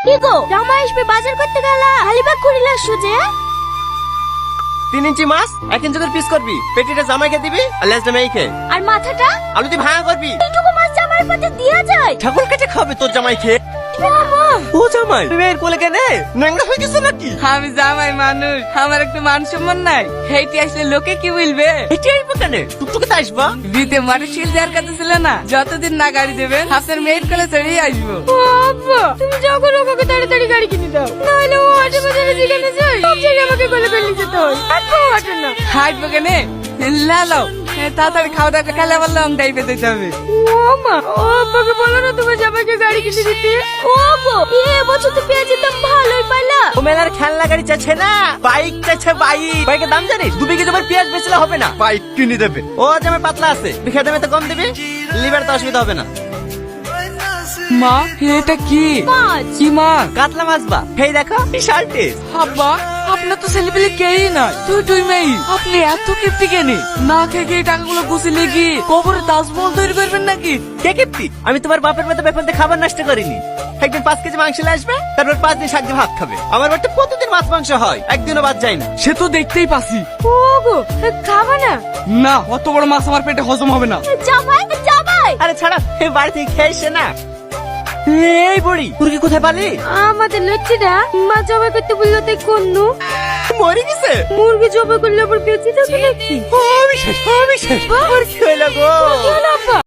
কি গো জামাই আসবে বাজার করতে গেলা খালি ব্যাগ করে লাসছো যে 3 ইঞ্চি মাছ 1 ইঞ্চি করে পিস করবি, পেটিটা জামাইকে দিবি আর লেজটা মেয়েকে, আর মাথাটা আলু দিয়ে ভাঙা করবি। এইটুকু মাছ জামাইয়ের পাতে দেয়া যায়? ছাগল কেটে খাবে তোর জামাই খেয়ে। বাবা ও জামাই তুমি এর কোলে কেনে ন্যাংরা হয়ে গেছো নাকি? আমি জামাই মানুষ, আমার একটু মান সম্মান নাই। হেইটি আসলে লোকে কি বলবে? এটি আইবো কেনে টুকটুকে তো আসবা। বিতে মাটি শিল দেওয়ার কথা ছিল না, যতদিন না গাড়ি দেবেন আপনার মেয়ের কোলে চড়েই আসবো। আব্বা তুমি যখন ওকে তাড়াতাড়ি গাড়ি কিনে দাও, নাহলে ও হাটে বাজারে যেখানে যায় সব জায়গায় আমাকে কোলে করে নিয়ে যেতে হয়। আর তো হাঁটে না। হাঁটবো কেনে? লালো তাড়াতাড়ি খাওয়া দাওয়া খেলে আবার লং ড্রাইভে যেতে হবে। ও মা, ও আব্বাকে বলো না তোমার জামাইকে গাড়ি কিনে দিতে। ও গো এবছর তো পেঁয়াজের দাম ভালোই পাইলা। ও মেলার খেলনা গাড়ি চাচ্ছে না, বাইক চাচ্ছে। বাইকের দাম জানিস? 2 বিঘে জমির পেঁয়াজ বেচলে হবে না, বাইক কিনে দেবে। ও জামাই পাতলা আছে, বিঘা দামে তো কম দিবি, লিভার তো অসুবিধা হবে না। মা এটা কি মাছ। কি মাছ? কাতলা মাছ বা এই দেখো শার্টে। আব্বা আপনার তো ছেলেপেলে কেই নাই, তুই মেয়ে, আপনি এত কিপ্তি কেনে? না খেয়ে এই টাকাগুলো গুছিয়ে গিয়ে কবরে তাজমহল তৈরি করবেন নাকি? কে কিপ্তি? আমি তোমার বাপের মতো বেপনতে খাবার নষ্ট করিনি। একদিন 5 কেজি মাংস নিয়ে আসবে, তারপর 5 দিন শাক দিয়ে ভাত খাবে। আমার বাড়িতে প্রতিদিন মাছ মাংস হয়, একদিনও বাদ যায় না। সে তো দেখতেই পাচ্ছি। ও গো খাবা না? না অত বড় মাছ আমার পেটে হজম হবে না। জামাই জামাই আরে ছাড়া, এই বাড়ি থেকে খেয়ে এসে না। এই বুড়ি মুরগি কোথায় পালি? আমাদের লচ্ছিটা মা জবাই করতে বললো তাই করনু। মরে গেছে? মুরগি জবাই করলে আবার বেঁচে যাবে নাকি? আমি শেষ। আর কি হইলো গো? কি হলো আব্বা?